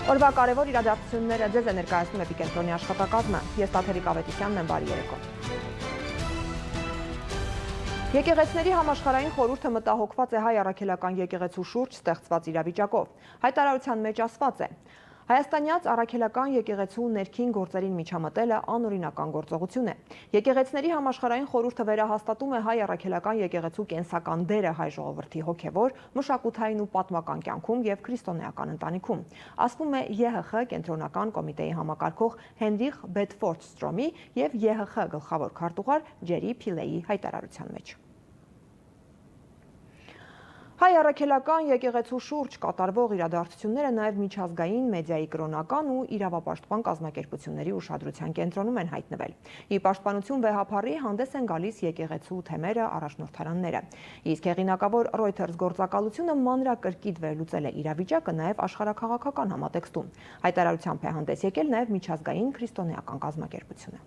Օրվա կարևոր իրադարձությունները ձեզ է ներկայացնում Էպիկենտրոնի աշխատակազմը։ Ես Տաթևիկ Ավետիսյանն եմ, բարի երեկո։ Եկեղեցիների համաշխարհային խորհուրդը մտահոգված է հայ առաքելական եկեղեցու շուրջ ստեղծված իրավիճակով։ Հայտարարության մեջ ասված է. Հայաստանյաց առաքելական եկեղեցու ներքին գործերին միջամտելը անօրինական գործողություն է։ Եկեղեցիների համաշխարհային խորհուրդը վերահաստատում է հայ առաքելական եկեղեցու կենսական դերը հայ ժողովրդի հոգևոր, մշակութային ու պատմական կյանքում եւ քրիստոնեական ընտանիքում։ Ասվում է ԵՀԽ կենտրոնական կոմիտեի համակարգող Հենրիխ Բեդֆորդ-Ստրոմի եւ ԵՀԽ գլխավոր քարտուղար Ջերի Փիլեի հայտարարության մեջ։ Հայ առաքելական եկեղեցու շուրջ կատարվող իրադարձությունները նաև միջազգային մեդիայի կրոնական ու իրավապաշտպան կազմակերպությունների ուշադրության կենտրոնում են հայտնվել։ Ի պաշտպանություն վեհափառի հանդես են գալիս եկեղեցու թեմերը, առաջնորդարանները։ Իսկ հեղինակավոր Reuters գործակալությունը մանրակրկիտ վերլուծել է իրավիճակը նաև աշխարհաքաղաքական համատեքստում։ Հայտարարությամբ է հանդես եկել նաև միջազգային քրիստոնեական կազմակերպությունը։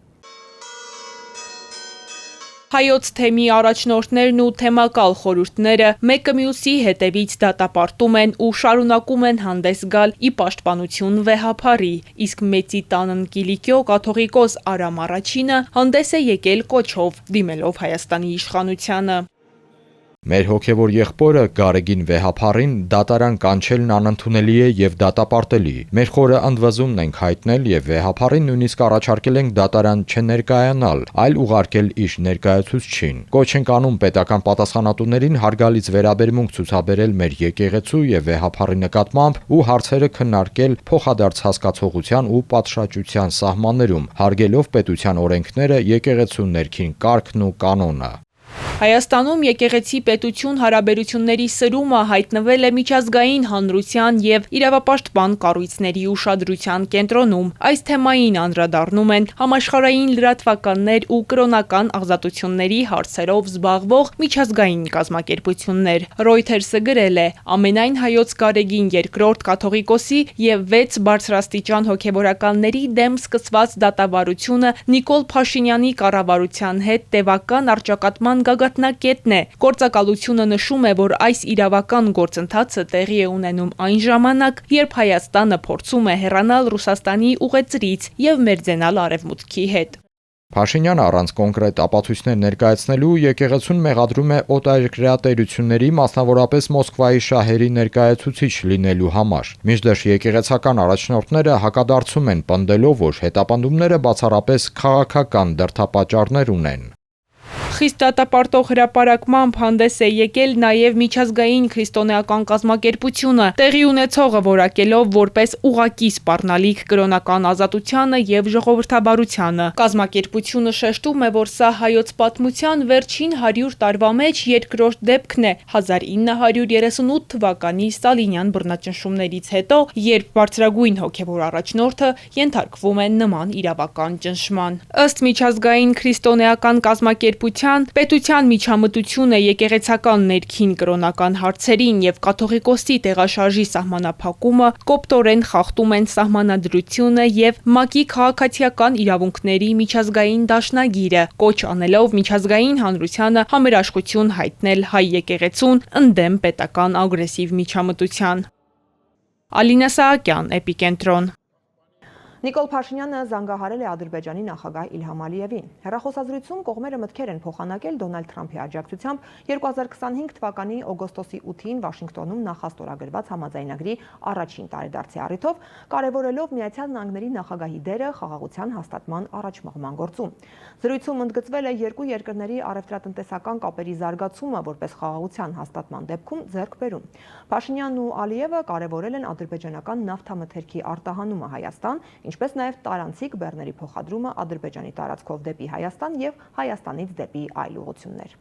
Հայոց թեմի առաջնորդներն ու թեմակալ խորհուրդները մեկը մյուսի հետևից դատապարտում են ու շարունակում են հանդես գալ ի պաշտպանություն վեհափառի, իսկ Մեծի տանն Կիլիկիո կաթողիկոս Արամ Առաջինը հանդես է եկել կոչով, դիմելով Հայաստանի իշխանությանը։ Մեր հոգևոր եղբորը Գարեգին վեհափառին դատարան կանչելն անընդունելի է եւ դատապարտելի։ Մեր խորը ընդվզումն ենք հայտնել եւ վեհափառին նույնիսկ առաջարկել ենք դատարան չներկայանալ, այլ ուղարկել իր ներկայացուցչին։ Կոչ ենք անում պետական պատասխանատուներին հարգալից վերաբերմունք ցուցաբերել մեր եկեղեցու եւ վեհափառի նկատմամբ ու հարցերը քննարկել փոխադարձ հասկացողության ու պատշաճության սահմաններում, հարգելով պետության օրենքները, եկեղեցու ներքին կարգն ու կանոնը։ Հայաստանում եկեղեցի պետություն հարաբերությունների սրումը հայտնվել է միջազգային հանրության եւ իրավապաշտպան կառույցների ուշադրության կենտրոնում։ Այս թեմային անդրադառնում են համաշխարհային լրատվականներ ու կրոնական ազատությունների հարցերով զբաղվող միջազգային կազմակերպություններ։ Reuters-ը գրել է. ամենայն հայոց Գարեգին II կաթողիկոսի եւ 6 բարձրաստիճան հոգեվորականների դեմ սկսված դատավարությունը Նիկոլ Փաշինյանի կառավարության հետ տևական առճակատման գագաթնակետն է։ Գործակալությունը նշում է, որ այս իրավական գործընթացը տեղի է ունենում այն ժամանակ, երբ Հայաստանը փորձում է հեռանալ Ռուսաստանի ուղեծրից եւ մերձենալ Արևմուտքի հետ։ Փաշինյանը առանց կոնկրետ ապացույցներ ներկայացնելու եկեղեցուն մեղադրում է օտարերկրյա տերությունների, մասնավորապես Մոսկվայի շահերի ներկայացուցիչ լինելու համար։ Մինչդեռ եկեղեցական առաջնորդները հակադարձում են, պնդելով, որ հետապնդումները բացառապես քաղաքական դրդապատճառներ ունեն։ Խիստ դատապարտող հրապարակմամբ հանդես է եկել նաև միջազգային քրիստոնեական կազմակերպությունը, տեղի ունեցողը որակելով որպես ուղղակի սպառնալիք կրոնական ազատությանը եւ ժողովրդաբարությանը։ Կազմակերպությունը շեշտում է, որ սա հայոց պատմության վերջին 100 տարվա մեջ երկրորդ դեպքն է 1938 թվականի Ստալինյան բռնաճնշումներից հետո, երբ բարձրագույն հոգևոր առաջնորդը ենթարկվում է նման իրավական ճնշման։ Ըստ միջազգային քրիստոնեական կազմակերպության պետության միջամտությունը եկեղեցական ներքին կրոնական հարցերին եւ կաթողիկոսի տեղաշարժի սահմանափակումը կոպտորեն խախտում են սահմանադրությունը եւ ՄԱԿ-ի քաղաքացիական իրավունքների միջազգային դաշնագիրը, կոչ անելով միջազգային հանրությանը համերաշխություն հայտնել հայ եկեղեցուն ընդդեմ պետական ագրեսիվ միջամտության։ Ալինա Սահակյան, Էպիկենտրոն։ Նիկոլ Փաշինյանը զանգահարել է Ադրբեջանի նախագահ Իլհամ Ալիևին։ Հեռախոսազրույցում կողմերը մտքեր են փոխանակել Դոնալդ Թրամփի աջակցությամբ 2025 թվականի օգոստոսի 8-ին Վաշինգտոնում նախաստորագրված համաձայնագրի առաջին տարեդարձի առիթով, կարևորելով Միացյալ Նահանգների նախագահի դերը խաղաղության հաստատման առաջմղման գործում։ Զրույցում ընդգծվել է երկու երկրների առևտրատնտեսական կապերի զարգացումը որպես խաղաղության հաստատման դեպքում ձեռքբերում։ Փաշինյանն ու Ալիևը կարևորել են ադրբեջանական նավթամթերքի արտահանումը Հայաստան, ինչպես նաև տարանցիկ բեռների փոխադրումը Ադրբեջանի տարածքով դեպի Հայաստան եւ Հայաստանից դեպի այլ ուղղություններ։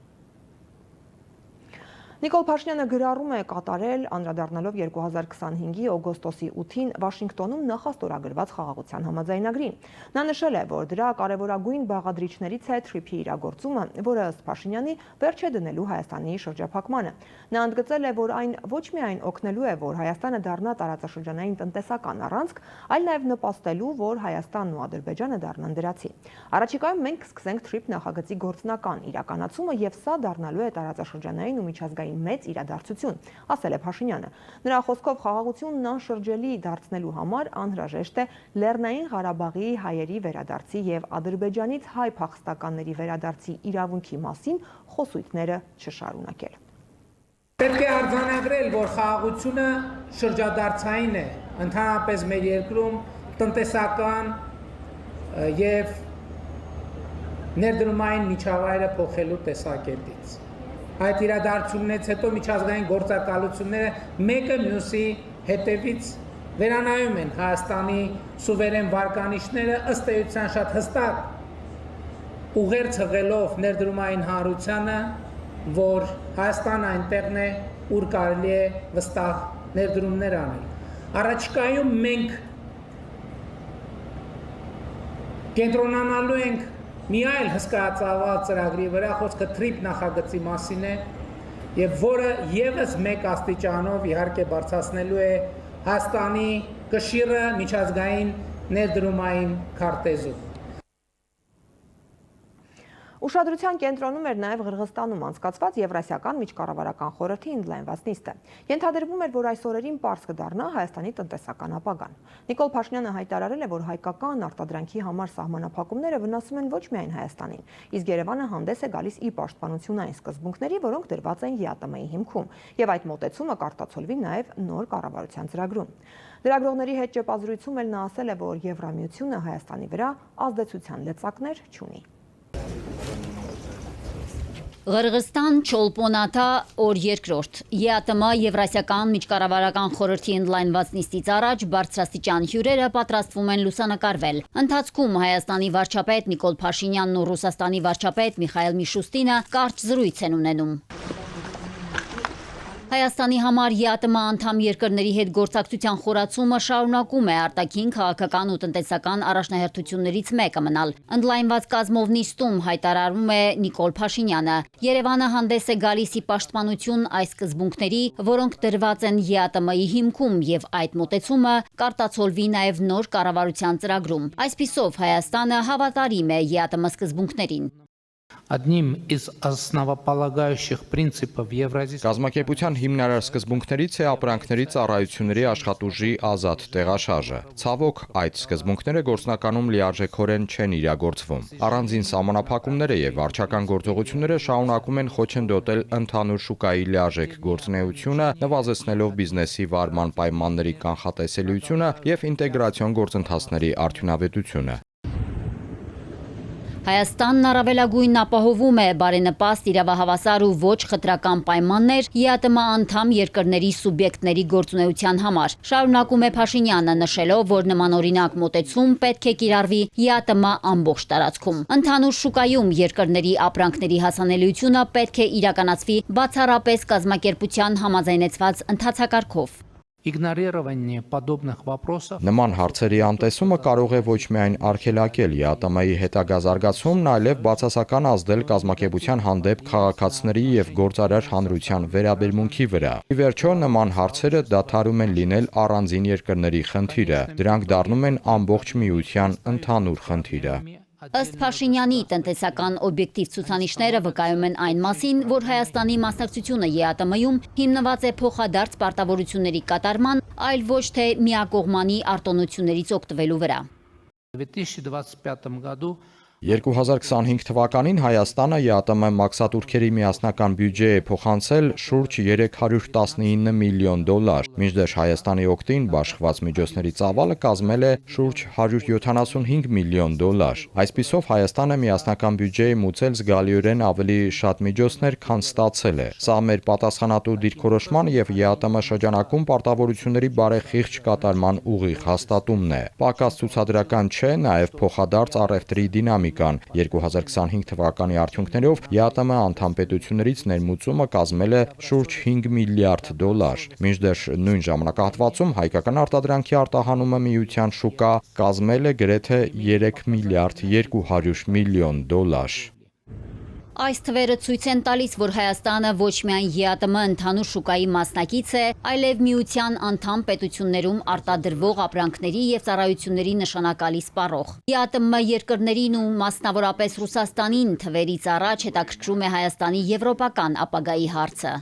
Նիկոլ Փաշինյանը գրառում է կատարել անդրադառնալով 2025-ի օգոստոսի 8-ին Վաշինգտոնում նախաստորագրված խաղաղության համաձայնագրին։ Նա նշել է, որ դրա կարևորագույն բաղադրիչներից է թրիփի իրագործումը, որը ըստ Փաշինյանի վերջ է դնելու Հայաստանի շրջափակմանը։ Նա ընդգծել է, որ այն ոչ միայն օգնելու է, որ Հայաստանը դառնա տարածաշրջանային տնտեսական առանցք, այլ նաև նպաստելու, որ Հայաստանն ու Ադրբեջանը դառնան դրացի։ Առաջիկայում մենք կսկսենք թրիփ նախագծի գործնական իրականացումը եւ սա դառնալու է տարածաշրջանային ու միջազգային բացասական մեծ իրադարձություն, ասել է Փաշինյանը։ Նրա խոսքով խաղաղությունն անշրջելի դարձնելու համար անհրաժեշտ է Լեռնային Ղարաբաղի հայերի վերադարձի եւ Ադրբեջանից հայ փախստականների վերադարձի իրավունքի մասին խոսույթները չշարունակել։ Պետք է արձանագրել, որ խաղաղությունը շրջադարձային է, ընդհանրապես մեր երկրում տնտեսական եւ ներդրումային միջավայրը փոխելու տեսակետից։ Այդ իրադարձություններից հետո միջազգային գործակալությունները մեկը մյուսի հետևից վերանայում են Հայաստանի սուվերեն վարկանիշները ըստ էության շատ հստակ ուղերձ հղելով ներդրումային հանրությանը, որ Հայաստանը այնտեղն է, ուր կարելի է վստահ ներդրումներ անել։ Առաջիկայում մենք կենտրոնանալու ենք մի այլ հսկայածավալ ծրագրի վրա, խոսքը TRIP նախագծի մասին է, եւ որը եւս մեկ աստիճանով իհարկե բարձրացնելու է Հայաստանի կշիռը միջազգային ներդրումային քարտեզում։ Ուշադրության կենտրոնում էր նաև Ղրղստանում անցկացված Եվրասիական միջկառավարական խորհրդի ընդլայնված նիստը։ Ենթադրվում էր, որ այս օրերին պարզ կդառնա Հայաստանի տնտեսական ապագան։ Նիկոլ Փաշինյանը հայտարարել է, որ հայկական արտադրանքի համար սահմանափակումները վնասում են ոչ միայն Հայաստանին, իսկ Երևանը հանդես է գալիս իր պաշտպանությունային սկզբունքների, որոնք դրված են ԵԱՏՄ-ի հիմքում, եւ այդ մոտեցումը կարտացոլվի նաև նոր կառավարության ծրագրում։ Լրագրողների հետ ճեպազրույցում էլ նա ասել է, որ Եվրամիությունը Հայաստանի վրա ազդեցության լծակներ չունի։ Ղրղստան Չոլպոնաթա օր երկրորդ ԵԱՏՄ Եվրասիական միջկառավարական խորհրդի ընդլայնված նիստից առաջ բարձրաստիճան հյուրերը պատրաստվում են լուսանկարվել։ Ընթացքում Հայաստանի վարչապետ Նիկոլ Փաշինյանն ու Ռուսաստանի վարչապետ Միխայել Միշուստինը կարճ զրույց են ունենում։ Հայաստանի համար ԵԱՏՄ անդամ երկրների հետ գործակցության խորացումը շարունակում է արտաքին քաղաքական ու տնտեսական առաջնահերթություններից մեկը մնալ։ Ընդլայնված կազմով նիստում հայտարարում է Նիկոլ Փաշինյանը։ Երևանը հանդես է գալիս ի պաշտպանություն այս սկզբունքների, որոնք դրված են ԵԱՏՄ-ի հիմքում, եւ այդ մոտեցումը կարտացոլվի նաև նոր կառավարության ծրագրում։ Այսպիսով Հայաստանը հավատարիմ է ԵԱՏՄ սկզբունքներին։ Одним из основополагающих принципов Евразийского Կազմակերպության հիմնարար սկզբունքներից է ապրանքների ծառայությունների աշխատուժի ազատ տեղաշարժը։ Ցավոք, այդ սկզբունքները գործնականում լիարժեքորեն չեն իրագործվում։ Առանձին սահմանափակումները եւ վարչական գործողությունները շարունակում են խոչընդոտել ընդհանուր շուկայի լիարժեք գործունեությունը, նվազեցնելով բիզնեսի վարման պայմանների կանխատեսելիությունը եւ ինտեգրացիոն գործընթացների արդյունավետությունը։ Հայաստանն առավելագույն ապահովում է բարենպաստ իրավահավասար ու ոչ խտրական պայմաններ ԵԱՏՄ անդամ երկրների սուբյեկտների գործունեության համար։ Շարունակում է Փաշինյանը, նշելով, որ նմանօրինակ մոտեցում պետք է կիրառվի ԵԱՏՄ ամբողջ տարածքում։ Ընդհանուր շուկայում երկրների ապրանքների հասանելիությունը պետք է իրականացվի բացառապես կազմակերպության համաձայնեցված ընթացակարգով։ Игнорирование подобных вопросов Նման հարցերի անտեսումը կարող է ոչ միայն արգելակել ԵԱՏՄ-ի հետագա զարգացումն, այլև բացասական ազդել կազմակերպության հանդեպ քաղաքացիների եւ գործարար հանրության վերաբերմունքի վրա։ Ի վերջո, նման հարցերը դադարում են լինել առանձին երկրների խնդիրը, դրանք դառնում են ամբողջ միության ընդհանուր խնդիրը։ Ըստ Փաշինյանի տնտեսական օբյեկտիվ ցուցանիշները վկայում են այն մասին, որ Հայաստանի մասնակցությունը ԵԱՏՄ-ում հիմնված է փոխադարձ պարտավորությունների կատարման, այլ ոչ թե միակողմանի արտոնություններից օգտվելու վրա։ в 2025 году 2025 թվականին Հայաստանը ԵԱՏՄ մաքսատուրքերի միասնական բյուջե է փոխանցել շուրջ 319 միլիոն դոլար, մինչդեռ Հայաստանի օգտին բաշխված միջոցների ծավալը կազմել է շուրջ 175 միլիոն դոլար։ Այսպիսով Հայաստանը միասնական բյուջե է մուծել զգալիորեն ավելի շատ միջոցներ, քան ստացել է։ Սա մեր պատասխանատու դիրքորոշման եւ ԵԱՏՄ շրջանակում պարտավորությունների բարեխիղճ կատարման ուղիղ հաստատումն է։ Պակաս ցուցադրական չէ նաեւ փոխադարձ առևտրի դինամիկան։ 2025 թվականի արդյունքներով ԵԱՏՄ անդամ պետություններից ներմուծումը կազմել է շուրջ 5 միլիարդ դոլար, մինչդեռ նույն ժամանակահատվածում հայկական արտադրանքի արտահանումը միության շուկա կազմել է գրեթե 3 միլիարդ 200 միլիոն դոլար։ Այս թվերը ցույց են տալիս, որ Հայաստանը ոչ միայն ԵԱՏՄ ընդհանուր շուկայի մասնակից է, այլև միության անդամ պետություններում արտադրվող ապրանքների եւ ծառայությունների նշանակալի սպառող։ ԵԱՏՄ երկրներին ու մասնավորապես Ռուսաստանին թվերից առաջ հետաքրքրում է Հայաստանի եվրոպական ապագայի հարցը։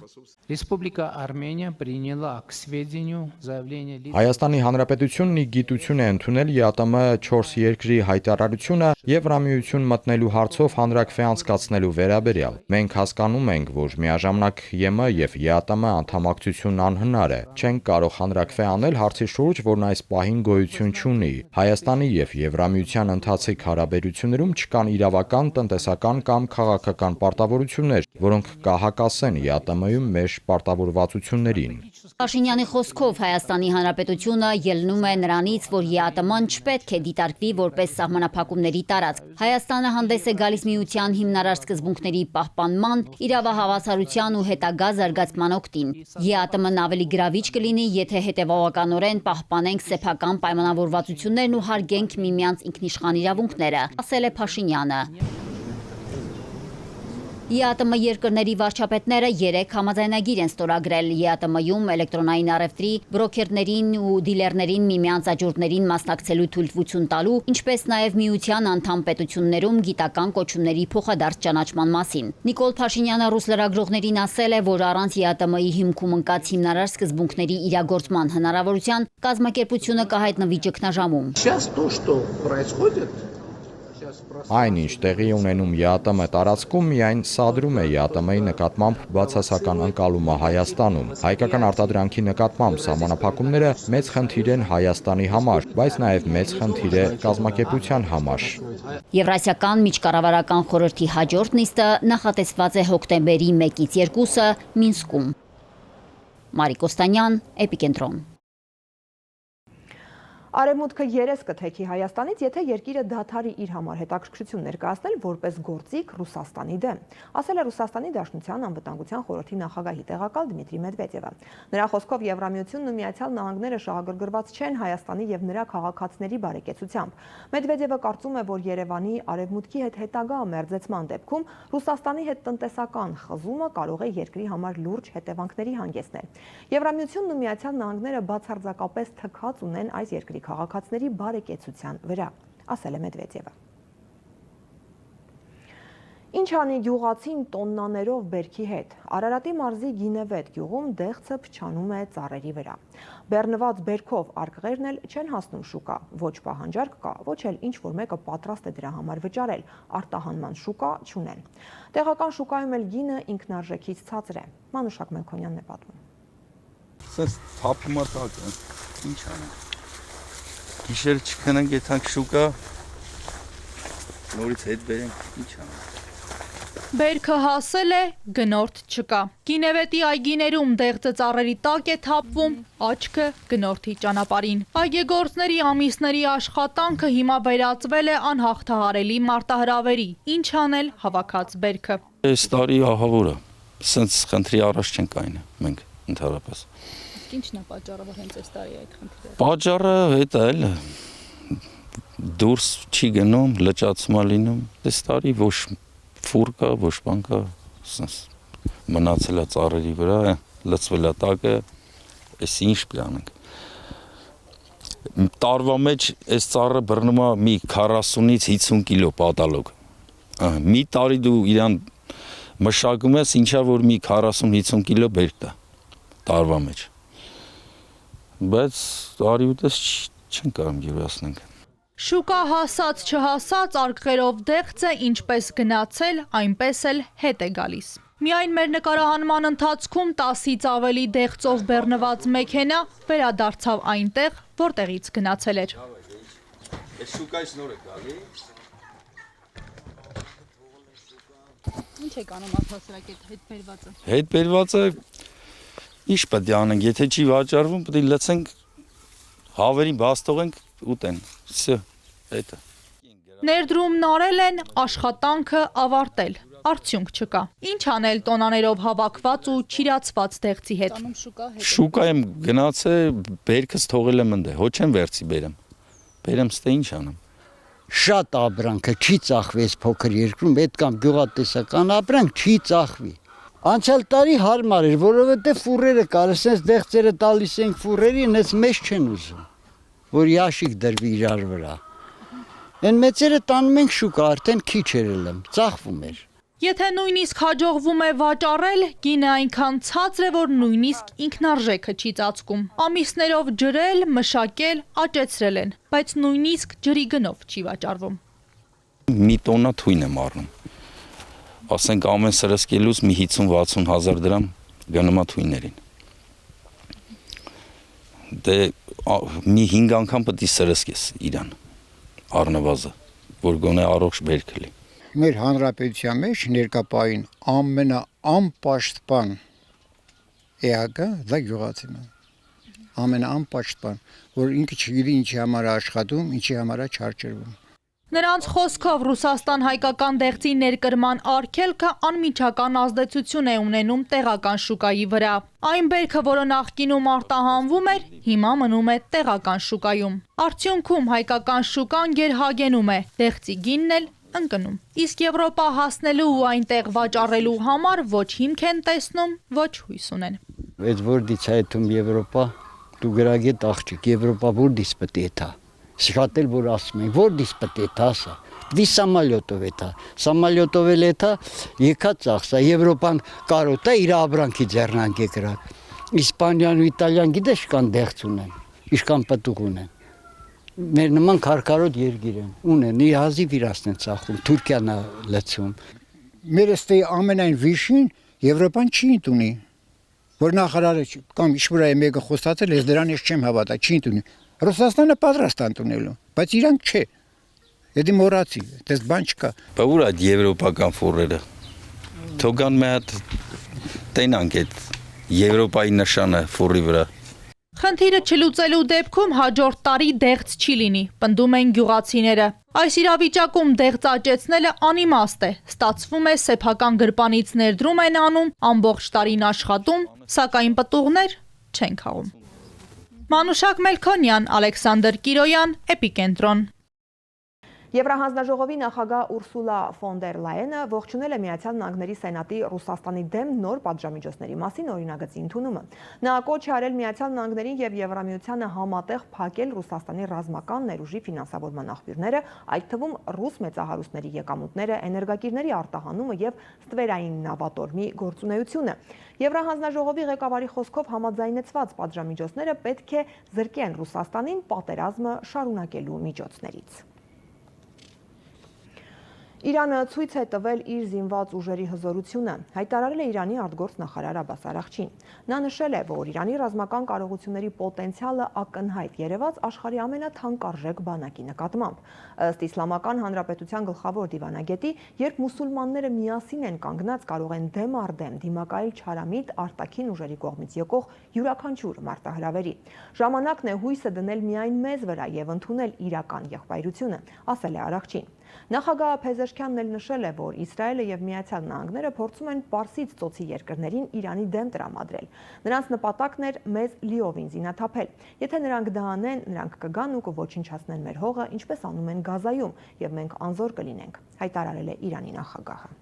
Республика Армения приняла к сведению заявление лиц... Հայաստանի Հանրապետությունն ի գիտություն է ընդունել ԵԱՏՄ 4 երկրի հայտարարությունը Եվրամիություն մտնելու հարցով հանրակրվե անցկացնելու վերաբերյալ։ Մենք հասկանում ենք, որ միաժամանակ ԵՄ եւ ԵԱՏՄ անդամակցությունն անհնար է։ Չենք կարող հանրակրվե անել հարցի շուրջ, որն այս պահին գոյություն չունի։ Հայաստանի եւ Եվրամիության ընթացիկ հարաբերություններում չկան իրավական, տնտեսական կամ քաղաքական պարտավորություններ, որոնք կհակասեն ԵԱՏՄ-ում մեր պարտավորվածություններին։ Փաշինյանի խոսքով Հայաստանի Հանրապետությունը ելնում է նրանից, որ ԵԱՏՄ-ն չպետք է դիտարկվի որպես սահմանափակումների տարածք։ Հայաստանը հանդես է գալիս միության հիմնարար սկզբունքների պահպանման, իրավահավասարության ու հետագա զարգացման օգտին։ ԵԱՏՄ-ն ավելի գրավիչ կլինի, եթե հետևողականորեն պահպանենք սեփական պայմանավորվածություններն ու հարգենք միմյանց ինքնիշխան իրավունքները, ասել է Փաշինյանը։ ԵԱՏՄ երկրների վարչապետները 3 համաձայնագիր են ստորագրել ԵԱՏՄ-ում էլեկտրոնային առևտրի, բրոքերներին ու դիլերներին միմյանց աճուրդներին մասնակցելու թույլտվություն տալու, ինչպես նաև միության անդամ պետություններում գիտական կոչումների փոխադարձ ճանաչման մասին։ Նիկոլ Փաշինյանը ռուս լրագրողներին ասել է, որ առանց ԵԱՏՄ-ի հիմքում ընկած հիմնարար սկզբունքների իրագործման հնարավորության կազմակերպությունը կհայտնվի ճգնաժամում։ Այնինչ տեղի ունենում ԵԱՏՄ տարածքում միայն սադրում է ԵԱՏՄ-ի նկատմամբ բացասական ընկալումը Հայաստանում։ Հայկական արտադրանքի նկատմամբ սահմանափակումները մեծ խնդիր են Հայաստանի համար, բայց նաև մեծ խնդիր է կազմակերպության համար։ Եվրասիական միջկառավարական խորհրդի հաջորդ նիստը նախատեսված է հոկտեմբերի 1-ից 2-ը Մինսկում։ Մարիկ Օստանյան, Էպիկենտրոն։ Արևմուտքը երես կթեքի Հայաստանից, եթե երկիրը դադարի իր համար հետաքրքրություն ներկայացնել որպես գործիք Ռուսաստանի դեմ, ասել է Ռուսաստանի Դաշնության անվտանգության խորհրդի նախագահի տեղակալ Դմիտրի Մեդվեդևը։ Նրա խոսքով Եվրամիությունն ու Միացյալ Նահանգները շահագրգռված չեն Հայաստանի եւ նրա քաղաքացիների բարեկեցությամբ։ Մեդվեդևը կարծում է, որ Երևանի արևմուտքի հետ հետագա մերձեցման դեպքում Ռուսաստանի հետ տնտեսական խզումը կարող է երկրի համար լուրջ հետևանքների հանգեցնել։ Եվրամիությունն ու Միացյալ Նահանգները բացարձակապես թքած ունեն այս երկրի քաղաքացիների բարեկեցության վրա, ասել է Մեդվեդևը։ Ինչ անի գյուղացին տոննաներով բերքի հետ։ Արարատի մարզի Գինևետ գյուղում դեղցը փչանում է ծառերի վրա։ Բեռնված բերքով արկղերն էլ չեն հասնում շուկա, ոչ պահանջարկ կա, ոչ էլ ինչ-որ մեկը պատրաստ է դրա համար վճարել, արտահանման շուկա չունեն։ Տեղական շուկայում էլ գինը ինքնարժեքից ցածր է։ Մանուշակ Մելքոնյանն է պատմում։ Սենց թափում է տակը, ինչ անենք։ Գիշեր չքնենք եթանք շուկա, նորից հետ բերենք, ինչ անենք։ Բերքը հասել է, գնորդ չկա։ Գինևետի այգիներում դեղձը ծառերի տակ է թափվում, աչքը գնորդի ճանապարհին։ Այգեգործների ամիսների աշխատանքը հիմա վերածվել է անհաղթահարելի մարտահրավերի։ Ինչ անել հավաքած բերքը։ Այս տարի ահավոր է, սենց խնդրի առաջ չենք այն մենք ընդհանրապես։ Ինչն է պատճառը, որ հենց այս տարի այդ խնդիրը։ Պատճառը հետ է էլ դուրս չի գնում, լճացում է լինում։ Այս տարի ոչ ֆուր կա, ոչ բան կա, սենց մնացել է ծառերի վրա, լցվել է տակը, այս ինչ պիտի անենք։ Տարվա մեջ այս ծառը բռնում է մի 40-ից 50 կիլո պատալոգ։ Մի տարի դու իրան մշակում ես, ինչա որ մի 40-50 կիլո բերք տա տարվա մեջ։ Բայց արիուտես չեն կարող յուրացնենք։ Շուկա հասած չհասած արկղերով դեղձը ինչպես գնացել, այնպես էլ հետ է գալիս։ Միայն մեր նկարահանման ընթացքում 10-ից ավելի դեղձով բեռնված մեքենա վերադարձավ այնտեղ, որտեղից գնացել էր։ Այս շուկայից նոր է գալի։ Ինչ եք անում առհասարակ այդ հետ բերվածը։ Հետ բերվածը ինչ պետք է անենք, եթե չի վաճառվում, պետք է լցենք, հավերին բաց թողենք, ուտեն։ Всё, это։ Ներդրումն արել են, աշխատանքը ավարտել, արդյունք չկա։ Ինչ անել տոնաներով հավաքված ու չիրացված դեղձի հետ։ Շուկա եմ գնացել, բերքս թողել եմ ընդ, հո չեմ վերցի բերեմ։ Բերեմ ստե ինչ անեմ։ Շատ ապրանքը չի ծախվի այս փոքր երկրում, այդ կամ գյուղատնտեսական ապրանք չի ծախվի։ Անցյալ տարի հարմար էր, որովհետև ֆուրերը կար, ասես դեղձերը տալիս ենք ֆուրերին, այս մեծ չեն ուզում, որ ящик դրվի իրար վրա։ Այն մեծերը տանում ենք շուկա, արդեն քիչ էր ելեմ, ծախվում էր։ Եթե նույնիսկ հաջողվում է վաճառել, գինը այնքան ցածր է, որ նույնիսկ ինքնարժեքը չի ծածկում։ Ամիսներով ջրել, մշակել, աճեցրել են, բայց նույնիսկ ջրի գնով չի վաճառվում։ Մի տոննա թույն եմ առնում։ Ասենք ամեն սրսկելուց մի 50-60 հազար դրամ գնում է թույներին։ Դե մի 5 անգամ պետք է սրսկես իրան առնվազն, որ գոնե առողջ բերք լինի։ Մեր հանրապետության մեջ ներկապային ամենաանպաշտպան էակը դա գյուղացին է։ Ամենաանպաշտպան, որ ինքը չգիտի ինչի համար է աշխատում, ինչի համար է չարչարվում։ Նրանց խոսքով Ռուսաստան-հայկական դեղձի ներկրման արգելքը անմիջական ազդեցություն է ունենում տեղական շուկայի վրա։ Այն բերքը, որը նախկինում արտահանվում էր, հիմա մնում է տեղական շուկայում։ Արդյունքում հայկական շուկան գերհագենում է, դեղձի գինն էլ ընկնում։ Իսկ Եվրոպա հասնելու ու այնտեղ վաճառելու համար ոչ հիմք են տեսնում, ոչ հույս ունեն։ Այդ որդից այդում Եվրոպա դու գրագետ աղջիկ Եվրոպա որդից պետք է թա։ Շատ էլ որ ասում են, որդից պետք է թա սա։ Դի սամալյոտով է թա։ Սամալյոտով էլ է թա, եկած աղսա Եվրոպան կարոտա իր աբրանքի ձեռնանք է գրած։ Իսպանիան ու Իտալիան գիտես կան դեղց ունեն, իշքան պտուղ ունեն։ Մեր նման քարքարոտ երկիր են, ունեն, հազիվ իրացն են ծախում, Թուրքիան է լցում։ Մեր էստե ամենայն վիշին Եվրոպան չի ընդունի, որ նախարարը կամ իշվրա է մեկը խոստացել, ես դրան ես չեմ հավատա, չի ընդունի։ Ռուսաստանը պատրաստ է ընդունելու, բայց իրանք չէ։ Եդի մոռացի, դες բան չկա։ Բա ուր այդ եվրոպական ֆորերը։ Թողան մի հատ տենանք այդ Եվրոպայի նշանը ֆորի վրա։ Խնդիրը չլուծելու դեպքում հաջորդ տարի դեղց չի լինի, պնդում են գյուղացիները։ Այս իրավիճակում դեղց աճեցնելը անիմաստ է, ստացվում է սեփական գրպանից ներդրում են անում, ամբողջ տարին աշխատում, սակայն պտուղներ չեն քաղում։ Մանուշակ Մելքոնյան, Ալեքսանդր Կիրոյան, Էպիկենտրոն։ Եվրահանձնաժողովի նախագահ Ուրսուլա ֆոն դեր Լայենը ողջունել է Միացյալ Նահանգների Սենատի Ռուսաստանի դեմ նոր պատժամիջոցների մասին օրինագծի ընդունումը։ Նա կոչ է արել Միացյալ Նահանգներին եւ Եվրամիությանը համատեղ փակել Ռուսաստանի ռազմական ներուժի ֆինանսավորման աղբյուրները, այդ թվում ռուս մեծահարուստների եկամուտները, էներգակիրների արտահանումը եւ ստվերային նավատորմի գործունեությունը։ Եվրահանձնաժողովի ղեկավարի խոսքով համաձայնեցված պատժամիջոցները պետք է զրկեն Ռուսաստանին պատերազմը շարունակելու միջոցներից։ Իրանը ցույց է տվել իր զինված ուժերի հզորությունը, հայտարարել է Իրանի արտգործնախարար Աբբաս Արաղչին։ Նա նշել է, որ Իրանի ռազմական կարողությունների պոտենցիալը ակնհայտ երևաց աշխարհի ամենաթանկարժեք բանակի նկատմամբ։ Ըստ Իսլամական Հանրապետության գլխավոր դիվանագետի, երբ մուսուլմանները միասին են կանգնած, կարող են դեմ առ դեմ դիմակայել չարամիտ արտաքին ուժերի կողմից եկող յուրաքանչյուր մարտահրավերի։ Ժամանակն է հույսը դնել միայն մեզ վրա եւ ընդունել իրական եղբայրությունը, ասել է Արաղչին։ Նախագահ Փեզեշքյանն էլ նշել է, որ Իսրայելը եւ Միացյալ Նահանգները փորձում են Պարսից ծոցի երկրներին Իրանի դեմ տրամադրել։ Նրանց նպատակն էր մեզ լիովին զինաթափել։ Եթե նրանք դա անեն, նրանք կգան ու կոչնչացնեն մեր հողը, ինչպես անում են Գազայում, եւ մենք անզոր կլինենք, հայտարարել է Իրանի նախագահը։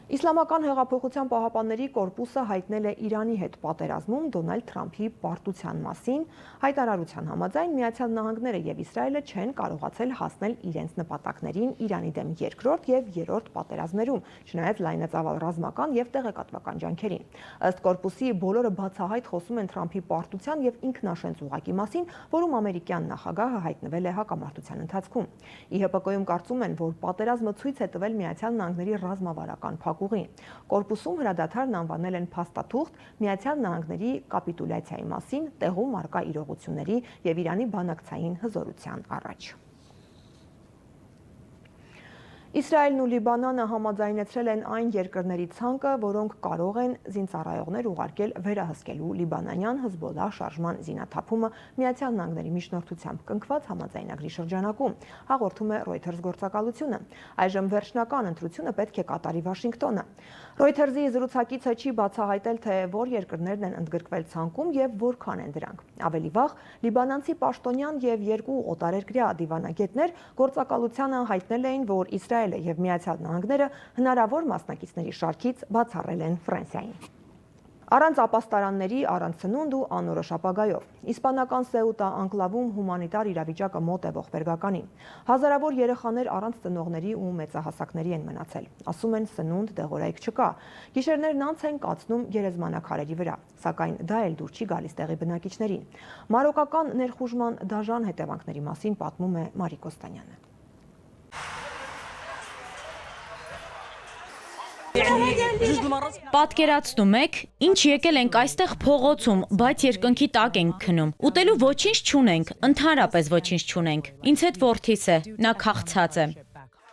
Իսլամական հեղափոխության պահապանների կորպուսը հայտնել է Իրանի հետ պատերազմում Դոնալդ Թրամփի պարտության մասին, հայտարարության համաձայն Միացյալ Նահանգները եւ Իսրայելը չեն կարողացել հասնել իրենց նպատակներին Իրանի դեմ երկրորդ եւ երրորդ պատերազմներում, չնայած լայնածավալ ռազմական եւ տեղեկատվական ջանքերին։ Ըստ կորպուսի բոլորը բացահայտ խոսում են Թրամփի պարտության եւ ինքնաշենց ուղղակի մասին, որում ամերիկյան նախագահը հայտնվել է հակամարտության ընթացքում։ ԻՀՊԿ-ում կարծում են, որ պատերազմը ցույց է տվել Միացյալ Նահանգների ռազմավարական Կորպուսում հրադադարն անվանել են փաստաթուղթ Միացյալ Նահանգների կապիտուլյացիայի մասին, տեղում առկա իրողությունների եւ Իրանի բանակցային հզորության առաջ։ Իսրայելն ու Լիբանանը համաձայնեցրել են այն երկրների ցանկը, որոնք կարող են զինծառայողներ ուղարկել վերահսկելու լիբանանյան Հզբոլլահ շարժման զինաթափումը Միացյալ Նահանգների միջնորդությամբ կնքված համաձայնագրի շրջանակում, հաղորդում է Reuters գործակալությունը։ Այժմ վերջնական ընտրությունը պետք է կատարի Վաշինգտոնը։ Reuters-ի զրուցակիցը չի բացահայտել, թե որ երկրներն են ընդգրկվել ցանկում եւ որքան են դրանք։ Ավելի վաղ լիբանանցի պաշտոնյան եւ երկու օտարերկրյա դիվանագետներ գործակալությանը հայտնել էին, որ Իսրայելը եւ Միացյալ Նահանգները հնարավոր մասնակիցների շարքից բացառել են Ֆրանսիային։ Առանց ապաստարանների, առանց սնունդ ու անորոշ ապագայով։ Իսպանական Սեուտա անկլավում հումանիտար իրավիճակը մոտ է ողբերգականին։ Հազարավոր երեխաներ առանց ծնողների ու մեծահասակների են մնացել։ Ասում են սնունդ դեղորայք չկա։ Գիշերներն անց են կացնում գերեզմանաքարերի վրա, սակայն դա էլ դուր չի գալիս տեղի բնակիչներին։ Մարոկական ներխուժման դաժան հետևանքների մասին պատմում է Մարիկ Կոստանյանը։ Պատկերացնում եք, ինչ եկել ենք այստեղ փողոցում, բայց երկնքի տակ ենք քնում։ Ուտելու ոչինչ չունենք, ընդհանրապես ոչինչ չունենք։ Ինձ հետ որդիս է, նա քաղցած է։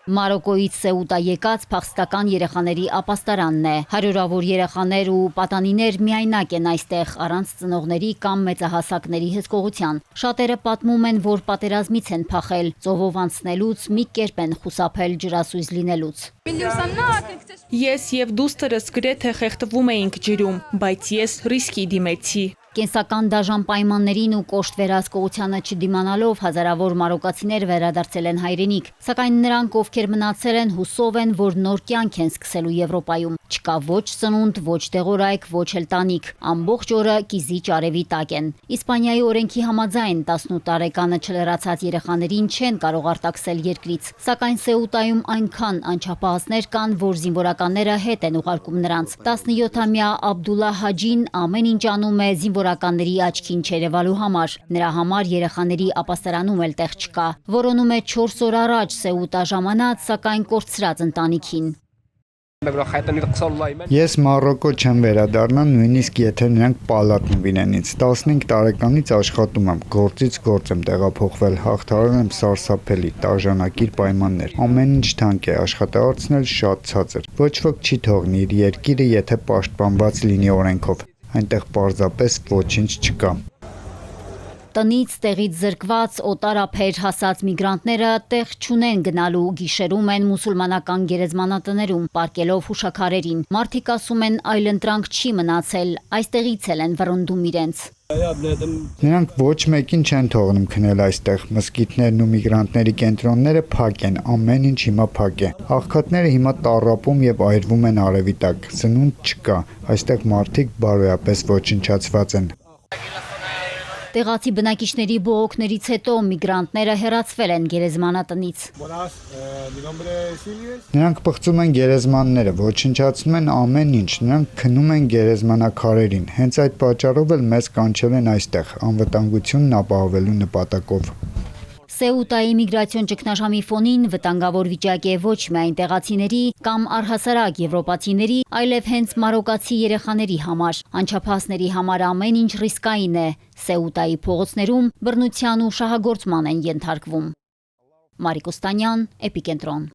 Մարոկոից Սեուտա եկած փախստական երեխաների ապաստարանն է։ Հարյուրավոր երեխաներ ու պատանիներ միայնակ են այստեղ առանց ծնողների կամ մեծահասակների հսկողության։ Շատերը պատմում են, որ պատերազմից են փախել, ծովով անցնելուց մի կերպ են խուսափել ջրասույզ լինելուց։ Ես եւ դուստերս գրեթե խեղդվում էինք ջրում, բայց ես ռիսկի դիմեցի։ Կենսական դաժան պայմաններին ու կոշտ վերահսկողությանը չդիմանալով հազարավոր մարոկացիներ վերադարձել են հայրենիք, սակայն նրանք, ովքեր մնացել են, հուսով են, որ նոր կյանք են սկսելու Եվրոպայում։ Չկա ոչ ծնունդ, ոչ դեղորայք, ոչ էլ տանիք, ամբողջ օրը կիզիչ արևի տակ են։ Իսպանիայի օրենքի համաձայն 18 տարեկանը չլրացած երեխաներին չեն կարող արտաքսել երկրից, սակայն Սեուտայում այնքան անչափահասներ կան, որ զինվորականները հետ են ուղարկում նրանց։ 17-ամյա Աբդուլլա Հաջին ամեն ինչ անում է զինվորականների աչքին չերևալու համար։ Նրա համար երեխաների ապաստարանում էլ տեղ չկա։ Որոնում է 4 օր առաջ Սեուտա ժամանած, սակայն կորցրած ընտանիքին։ Ես Մարոկո չեմ վերադառնա, նույնիսկ եթե նրանք պալատն ունենան ինձ։ 15 տարեկանից աշխատում եմ, գործից գործ եմ տեղափոխվել, հաղթահարել եմ սարսափելի, տաժանակիր պայմաններ։ Ամեն ինչ թանկ է, աշխատավարձն էլ շատ ցածր։ Ոչ ոք չի թողնի իր երկիրը, եթե պաշտպանված լինի օրենքով։ Այնտեղ պարզապես ոչինչ չկա։ Տնից տեղից զրկված օտարափեր հասած միգրանտները տեղ չունեն գնալու, գիշերում են մուսուլմանական գերեզմանատներում, պարկելով հուշաքարերին։ Մարդիկ ասում են այլընտրանք չի մնացել, այստեղից էլ են վռնդում իրենց։ Նրանք ոչ մեկին չեն թողնում քնել այստեղ, մզկիթներն ու միգրանտների կենտրոնները փակ են, ամեն ինչ հիմա փակ է։ Աղքատները հիմա տառապում եւ այրվում են արևի տակ, սնունդ չկա, այստեղ մարդիկ բարոյապես ոչնչացված են։ Տեղացի բնակիչների բողոքներից հետո միգրանտները հեռացվել են գերեզմանատնից։ Նրանք պղծում են գերեզմանները, ոչնչացնում են ամեն ինչ, նրանք քնում են գերեզմանակարերին։ Հենց այդ պատճառով էլ մեզ կանչել են այստեղ, անվտանգությունն ապահովելու նպատակով։ Սեուտայի միգրացիոն ճգնաժամի ֆոնին վտանգավոր վիճակ է ոչ միայն տեղացիների կամ առհասարակ եվրոպացիների, այլև հենց մարոկացի երեխաների համար։ Անչափահասների համար ամեն ինչ ռիսկային է։ Սեուտայի փողոցներում բռնության ու շահագործման են ենթարկվում։ Մարիկ Կոստանյան, Էպիկենտրոն։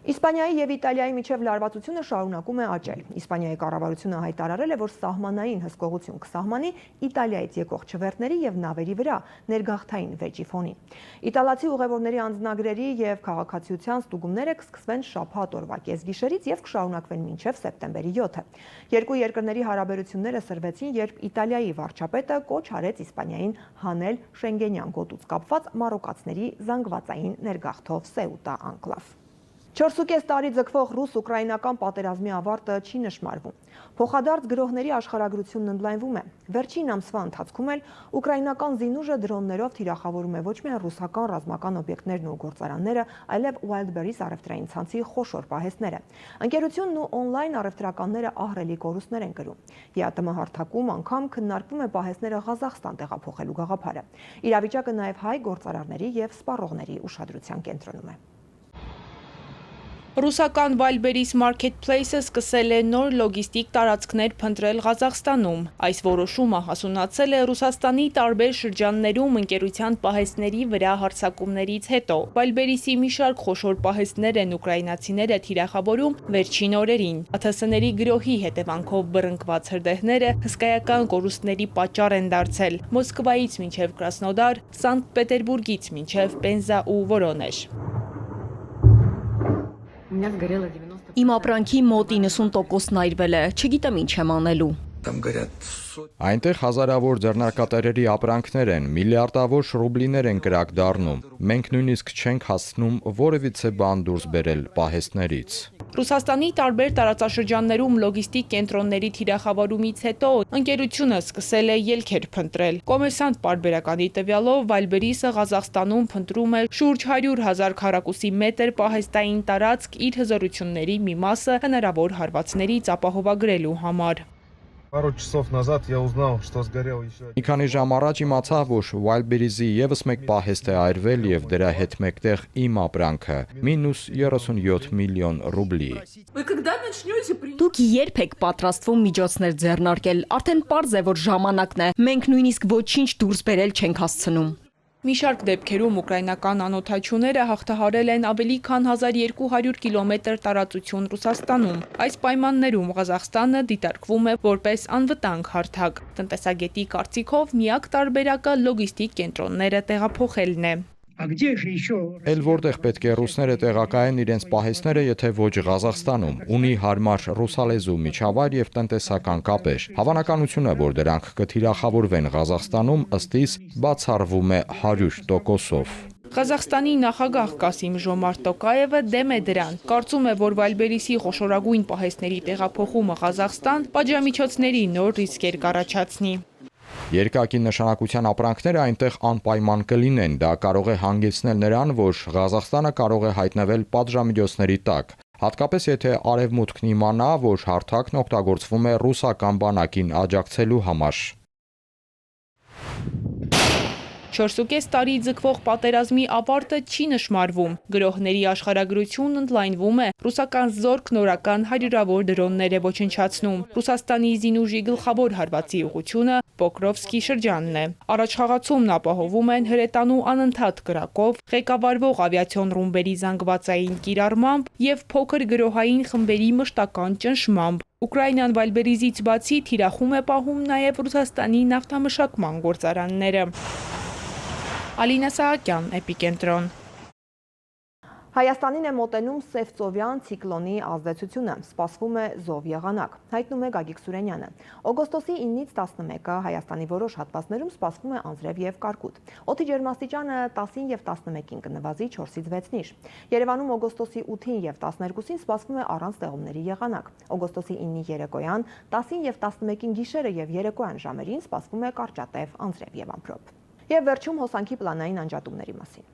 Իսպանիայի եւ Իտալիայի միջև լարվածությունը շարունակում է աճել։ Իսպանիայի կառավարությունը հայտարարել է, որ սահմանային հսկողություն կսահմանի Իտալիայից եկող չվերթների եւ նավերի վրա ներգաղթային վեճի ֆոնին։ Իտալացի ուղևորների անձնագրերի եւ քաղաքացիության ստուգումները կսկսվեն շաբաթ օրվա կեսգիշերից եւ կշարունակվեն մինչեւ սեպտեմբերի 7-ը։ Երկու երկրների հարաբերությունները սրվեցին, երբ Իտալիայի վարչապետը կոչ արեց Իսպանիային հանել Շենգենյան գոտուց կապված մարոկացիների զանգվածային ներգաղթով Սեուտա անկլավ։ 4.5 տարի ձգվող ռուս-ուկրաինական պատերազմի ավարտը չի նշмарվում։ Փոխադարձ գրոհների աշխարհագրությունն ընդլայնվում է։ Վերջին ամսվա ընթացքում էլ ուկրաինական զինուժը դրոններով թիրախավորում է ոչ միայն ռուսական ռազմական օբյեկտներն ու գործարանները, այլև Wildberries առևտրային ցանցի խոշոր պահեստները։ Ընկերությունն ու օնլայն առևտրականները ահռելի կորուստներ են կրում։ ԵԱՏՄ հարթակում անգամ քննարկվում է պահեստները Ղազախստան տեղափոխելու գաղափարը։ Իրավիճակը նաև հայ գործարարների եւ սպառողների ուշադրության կենտրոնում է։ Ռուսական Wildberries Marketplace-ը սկսել է նոր լոգիստիկ տարածքներ փնտրել Ղազախստանում։ Այս որոշումը հասունացել է Ռուսաստանի տարբեր շրջաններում ընկերության պահեստների վրա հարձակումներից հետո։ Wildberries-ի մի շարք խոշոր պահեստներ են ուկրաինացիները թիրախավորում վերջին օրերին։ ԱԹՍ-ների գրոհի հետևանքով բռնկված հրդեհները հսկայական կորուստների պատճառ են դարձել Մոսկվայից մինչև Կրասնոդար, Սանկտ Պետերբուրգից մինչև Պենզա ու Որոնեժ։ Իմ ապրանքի մոտ 90%-ն այրվել է, չգիտեմ ինչ եմ անելու։ Այնտեղ հազարավոր ձեռնարկատերերի ապրանքներ են, միլիարդավոր ռուբլիներ են կրակ դառնում։ Մենք նույնիսկ չենք հասցնում որևիցե բան դուրս բերել պահեստներից։ Ռուսաստանի տարբեր տարածաշրջաններում լոգիստիկ կենտրոնների թիրախավորումից հետո ընկերությունը սկսել է ելքեր փնտրել։ Կոմերսանտ պարբերականի տվյալով Վալբերիսը Ղազախստանում փնտրում է շուրջ 100,000 քառակուսի մետր պահեստային տարածք իր հզորությունների մի մասը հնարավոր հարվածներից ապահովագրելու համար։ Пару часов назад я узнал, что сгорел еще один. Մի քանի ժամ առաջ իմացա, որ Վալբերիզի եւս մեկ պահեստ է այրվել եւ դրա հետ մեկտեղ իմ ապրանքը՝ մինուս 37 միլիոն ռուբլի։ Դուք երբ եք պատրաստվում միջոցներ ձեռնարկել, արդեն պարզ է, որ ժամանակն է։ Մենք նույնիսկ ոչինչ դուրս բերել չենք հասցնում։ Մի շարք դեպքերում ուկրաինական անօդաչուները հաղթահարել են ավելի քան 1200 կիլոմետր տարածություն Ռուսաստանում։ Այս պայմաններում Ղազախստանը դիտարկվում է որպես անվտանգ հարթակ։ Տնտեսագետի կարծիքով միակ տարբերակը լոգիստիկ կենտրոնները տեղափոխելն է։ Էլ որտեղ պետք է ռուսները տեղակայեն իրենց պահեստները, եթե ոչ Ղազախստանում, ունի հարմար ռուսալեզու միջավայր եւ տնտեսական կապեր։ Հավանականությունը, որ դրանք կթիրախավորվեն Ղազախստանում, ըստ իս բացառվում է 100%-ով։ Ղազախստանի նախագահ Կասիմ Ժոմարտ Տոկաևը դեմ է դրան։ Կարծում է, որ Վալբերիսի խոշորագույն պահեստների տեղափոխումը Ղազախստան պատժամիջոցների նոր ռիսկեր կառաջացնի։ Երկակի նշանակության ապրանքները այնտեղ անպայման կլինեն, դա կարող է հանգեցնել նրան, որ Ղազախստանը կարող է հայտնվել պատժամիջոցների տակ, հատկապես եթե Արևմուտքն իմանա, որ հարթակն օգտագործվում է ռուսական բանակին աջակցելու համար։ 4.5 տարի ձգվող պատերազմի ավարտը չի նշմարվում։ Գրողների աշխարհագրությունն ընդլայնվում է։ Ռուսական զորք նորական հարյուրավոր դրոններ է ոչնչացնում։ Ռուսաստանի զինուժի գլխավոր հարվածի ուղղությունը Պոկրովսկի շրջանն է։ Առաջխաղացումն ապահովում են հրետանու անընդհատ կրակով, ղեկավարվող ավիացիոն ռումբերի զանգվածային կիրառմամբ եւ փոքր գրոհային խմբերի մշտական ճնշմամբ։ Ուկրաինան Վալբերիզից բացի թիրախում է պահում նաև Ռուսաստանի նավթամշակման գործարանները։ Ալինա Սահակյան, Էպիկենտրոն։ Հայաստանին է մոտենում Սևծովյան ցիկլոնի ազդեցությունը, սպասվում է զով եղանակ, հայտնում է Գագիկ Սուրենյանը։ Օգոստոսի 9-ից 11-ը Հայաստանի որոշ հատվածներում սպասվում է անձրև եւ կարկուտ։ Օդի ջերմաստիճանը 10-ին եւ 11-ին կնվազի 4-ից 6-ին։ Երևանում օգոստոսի 8-ին եւ 12-ին սպասվում է առանց տեղումների եղանակ։ Օգոստոսի 9-ի երեկոյան, 10-ին եւ 11-ին գիշերը եւ երեկոյան ժամերին սպասվում է կարճատև անձրև եւ ամպրոպ։ Եվ վերջում հոսանքի պլանային անջատումների մասին։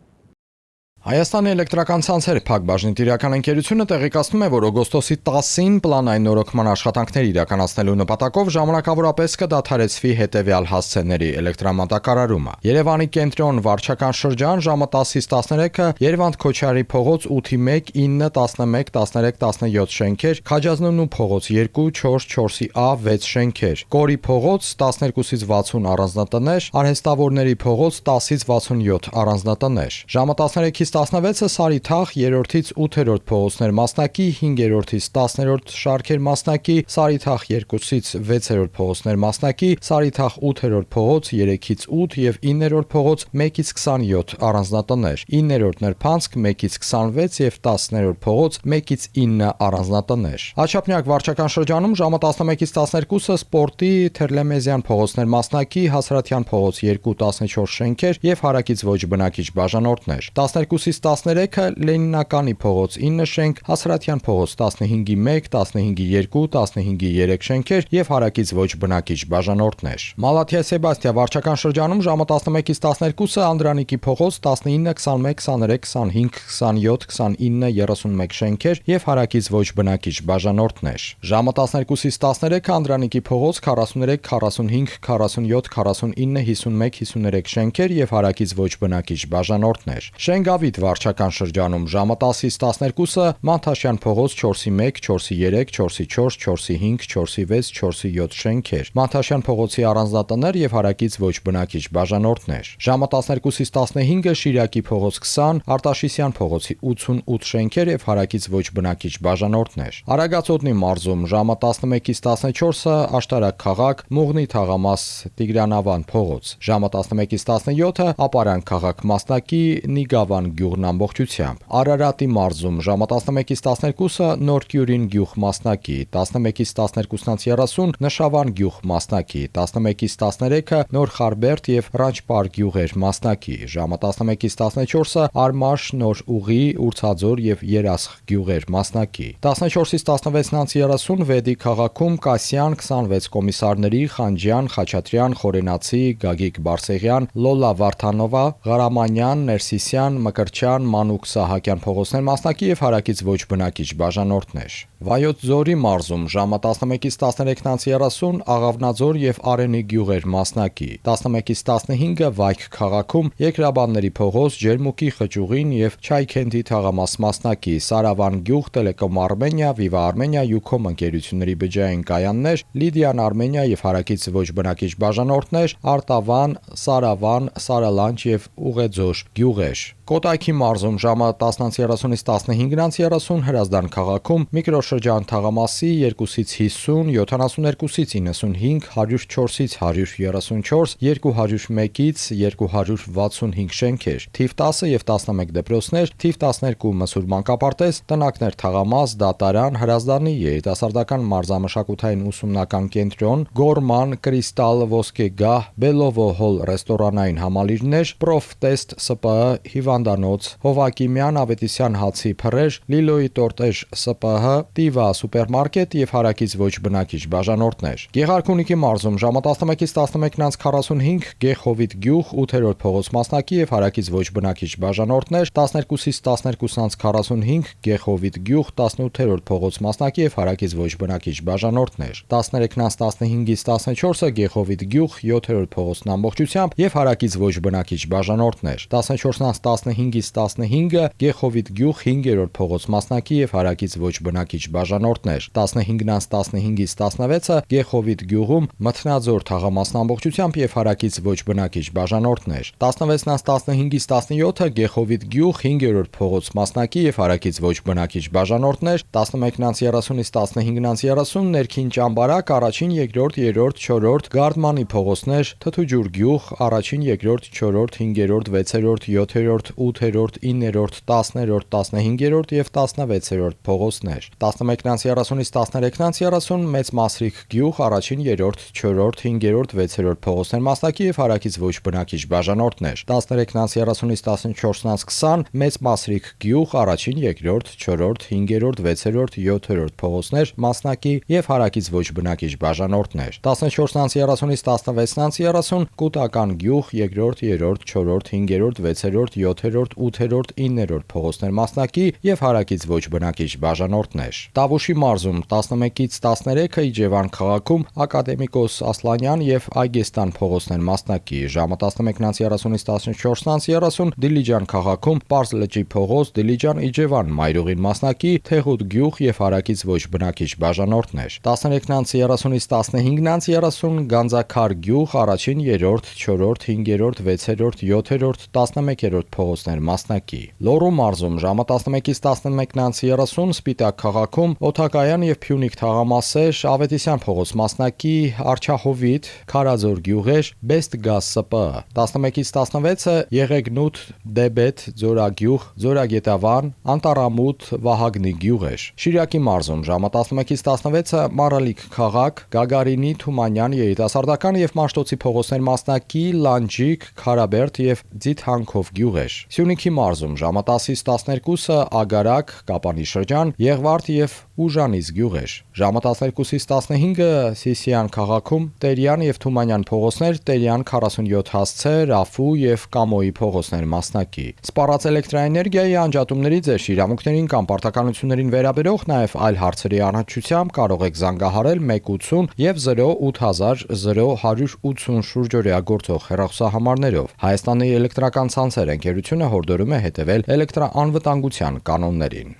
Հայաստանի էլեկտրական ցանցեր Փակ բաժնետիրական ընկերությունը տեղեկացնում է, որ օգոստոսի 10-ին պլանային նորոգման աշխատանքներ իրականացնելու նպատակով ժամանակավորապես կդադարեցվի հետևյալ հասցեների էլեկտրամատակարարումը։ Երևանի կենտրոն վարչական շրջան ժամը 10-ից 13-ը, Երևանդ Քոչարի փողոց 8-1, 9, 11, 13, 17 շենքեր, Քաջազնունու փողոց 2, 4, 4-ի A 6 շենքեր, Կորի փողոց 12-ից 60 առանձնատներ, Արհեստավորների փողոց 10-ից 67 առանձնատներ։ Ժամը 13-ից 16-ը Սարիթաղ 3-ից 8-րդ փողոցներ մասնակի, 5-րդից 10-րդ շարքեր մասնակի, Սարիթաղ 2-ից 6-րդ փողոցներ մասնակի, Սարիթաղ 8-րդ փողոց 3-ից 8 եւ 9-րդ փողոց 1-ից 27 առանձնատներ, 9-րդ Նրբանցք 1-ից 26 եւ 10-րդ փողոց 1-ից 9 առանձնատներ։ Աչափնյակ վարչական շրջանում ժամը 11-ից 12-ը Սպորտի Թերլեմեզյան փողոցներ մասնակի, Հասարատյան փողոց 2-14 շենքեր եւ հարակից ոչ բնակիչ բաժանորդներ, 12-ից 13-ը Լենինականի փողոց 9 շենք, Հասարատյան փողոց 15-ի 1, 15-ի 2, 15-ի 3 շենքեր եւ հարակից ոչ բնակիչ բաժանորդներ։ Մալաթիա Սեբաստիա վարչական շրջանում ժամը 11-ից 12-ը Անդրանիկի փողոց 19, 21, 23, 25, 27, 29, 31 շենքեր եւ հարակից ոչ բնակիչ բաժանորդներ։ Ժամը 12-ից 13-ը Անդրանիկի փողոց 43, 45, 47, 49, 51, 53 շենքեր եւ հարակից ոչ բնակիչ բաժանորդներ։ Շենգավիթ վարչական շրջանում ժամը 10-ից 12-ը Մանթաշյան փողոց 4-ի 1, 4-ի 3, 4-ի 4, 4-ի 5, 4-ի 6, 4-ի 7 շենքեր, Մանթաշյան փողոցի առանձնատներ եւ հարակից ոչ բնակիչ բաժանորդներ։ Ժամը 12-ից 15-ը Շիրակի փողոց 20, Արտաշիսյան փողոցի 88 շենքեր եւ հարակից ոչ բնակիչ բաժանորդներ։ Արագածոտնի մարզում ժամը 11-ից 14-ը Աշտարակ քաղաք, Մուղնի թաղամաս Տիգրանավան փողոց, ժամը 11-ից 17-ը Ապարանք քաղաք մասնակի, Նիգավան գյուղն ամբողջությամբ։ Արարատի մարզում ժամը 11-ից 12-ը Նորկյուրին գյուղ մասնակի, 11-ից 12-30 Նշավան գյուղ մասնակի, 11-ից 13-ը Նոր Խարբերդ եւ Ռանչպար գյուղեր մասնակի, ժամը 11-ից 14-ը Արմաշ, Նոր Ուղի, Ուրցաձոր եւ Երասխ գյուղեր մասնակի, 14-ից 16-30 Վեդի քաղաքում Կասյան 26 կոմիսարների Խանջյան, Խաչատրյան, Խորենացի, Գագիկ Բարսեղյան, Լոլա Վարդանովա, Ղարամանյան, Ներսիսյան, Մկրտչյան, Մանուկ Սահակյան փողոցներ մասնակի եւ հարակից ոչ բնակիչ բաժանորդներ։ Վայոց Ձորի մարզում ժամը 11-ից 13-30 Աղավնաձոր եւ Արենի գյուղեր մասնակի, 11-ից 15-ը Վայք քաղաքում Երկրաբանների փողոց, Ջերմուկի խճուղին եւ Չայքենթի թաղամաս մասնակի, Սարավան գյուղ, Տելեկոմ Արմենիա, Viva Armenia, Յուքոմ ընկերությունների բջջային կայաններ, Լիդիան Արմենիա եւ հարակից ոչ բնակիչ բաժանորդներ, Արտավան, Սարավան, Սարալանջ եւ Ուղեձոր գյուղեր։ Կոտայքի մարզում ժամը 10:30-ից 15:30 Հրազդան քաղաքում միկրոշրջան թաղամասի 2-ից 50, 72-ից 95, 104-ից 134, 201-ից 265 շենքեր, թիվ 10 եւ 11 դպրոցներ, թիվ 12 մսուրման կապարտեզ, տնակներ թաղամաս, դատարան, Հրազդանի երիտասարդական մարզամշակութային ուսումնական կենտրոն, Գորման, Կրիստալ, Ոսկեգահ, Բելովո հոլ ռեստորանային համալիրներ, Պրոֆտեստ, ՍՊԸ, Հիվանդանոց, Հովակիմյան, Ավետիսյան հացի փռեր, Լիլոյի տորտեր ՍՊՀ, Տիվա սուպերմարկետ եւ հարակից ոչ բնակիչ բաժանորդներ։ Գեղարքունիքի մարզում ժամը 11-ից 11:45 Գեխովիտ գյուղ 8-րդ փողոց մասնակի եւ հարակից ոչ բնակիչ բաժանորդներ, 12-ից 12:45 Գեխովիտ գյուղ 18-րդ փողոց մասնակի եւ հարակից ոչ բնակիչ բաժանորդներ, 13-15-ից 14-ը Գեխովիտ գյուղ 7-րդ փողոցն ամբողջությամբ եւ հարակից ոչ բնակիչ բաժանորդներ, 14-15-ից 15-ը Գեխովիտ գյուղ 5-րդ փողոց մասնակի եւ հարակից ոչ բնակիչ բաժանորդներ, 15-15-ից 16-ը Գեխովիտ գյուղում Մթնաձոր թաղամասն ամբողջությամբ եւ հարակից ոչ բնակիչ բաժանորդներ, 16-15-ից 17-ը Գեխովիտ գյուղ 5-րդ փողոց մասնակի եւ հարակից ոչ բնակիչ բաժանորդներ, 11-30-ից 15-30 Ներքին Ճամբարակ, 1-ին, 2-րդ, 3-րդ, 4-րդ Գարդմանի փողոցներ, Թթուջուր գյուղ, 1-ին, 2-րդ, 4-րդ, 5-րդ, 6-րդ, 7-րդ, 8-րդ, 9-րդ, 10-րդ, 15-րդ եւ 16-րդ փողոցներ, 11-30-ից 13-30 Մեծ Մասրիկ գյուղ, 1-ին, 3-րդ, 4-րդ, 5-րդ, 6-րդ փողոցներ մասնակի եւ հարակից ոչ բնակիչ բաժանորդներ, 13-30-ից 14-20 Մեծ Մասրիկ գյուղ, 1-ին, 2-րդ, 4-րդ, 5-րդ, 6-րդ, 7-րդ փողոցներ մասնակի եւ հարակից ոչ բնակիչ բաժանորդներ, 14-30-ից 16-30 Կուտական գյուղ, 2-րդ, 3-րդ, 4-րդ, 5-րդ, 6-րդ, 7-րդ, 8-րդ, 9-րդ փողոցներ մասնակի եւ հարակից ոչ բնակիչ բաժանորդներ։ Տավուշի մարզում 11-ից 13-ը Իջևան քաղաքում Ակադեմիկոս Ասլանյան եւ Այգեստան փողոցներ մասնակի, ժամը 11:30-ից 14:30 Դիլիջան քաղաքում Պարզ լճի փողոց, Դիլիջան Իջևան Մայրուղին մասնակի, Թեղուտ գյուղ եւ հարակից ոչ բնակիչ բաժանորդներ, 13:30-ից 15:30 Գանձակար գյուղ, 1-ին, 3-րդ, 4-րդ, 5-րդ, 6-րդ, 7-րդ, 11-րդ փողոցներ մասնակի։ Լոռու մարզում ժամը 11-ից 11:30 Սպիտակ քաղաքում Օթակայան եւ Փյունիկ թաղամասեր, Ավետիսյան փողոց մասնակի, Արչահովիտ, Քարաձոր գյուղեր, Բեստ գազ ՍՊԸ, 11-ից 16-ը Եղեգնուտ, Դեբետ, Ձորագյուղ, Ձորագետավան, Անտարամուտ, Վահագնի գյուղեր։ Շիրակի մարզում ժամը 11-ից 16-ը Մարալիկ քաղաք, Գագարինի, Թումանյան երիտասարդական եւ Մաշտոցի փողոցներ մասնակի, Լանջիկ, Խարաբերդ եւ Ձիթհանքով գյուղեր։ Սյունիքի մարզում ժամը 10-ից 12-ը Ագարակ, Կապանի շրջան, Եղվարդ եւ Ուժանից գյուղեր։ Ժամը 12-ից 15-ը Սիսիան քաղաքում Տերյան եւ Թումանյան փողոցներ, Տերյան 47 հասցե, Ռաֆու եւ Կամոյի փողոցներ մասնակի։ Սպառած էլեկտրաէներգիայի անջատումների ձեր իրավունքներին կամ պարտականություններին վերաբերող նաեւ այլ հարցերի առնչությամբ կարող եք զանգահարել 180 եւ 08000 0180 շուրջօրյա գործող հեռախոսահամարներով։ Հայաստանի էլեկտրական ցանցեր ընկերությունը հորդորում է հետևել էլեկտրաանվտանգության կանոններին։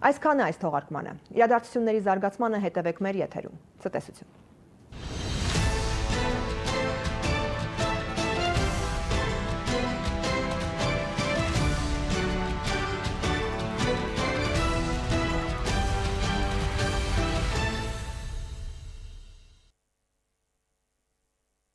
Այսքանը այս թողարկմանը։ Իրադարձությունների զարգացմանը հետևեք մեր եթերում։ Ցտեսություն։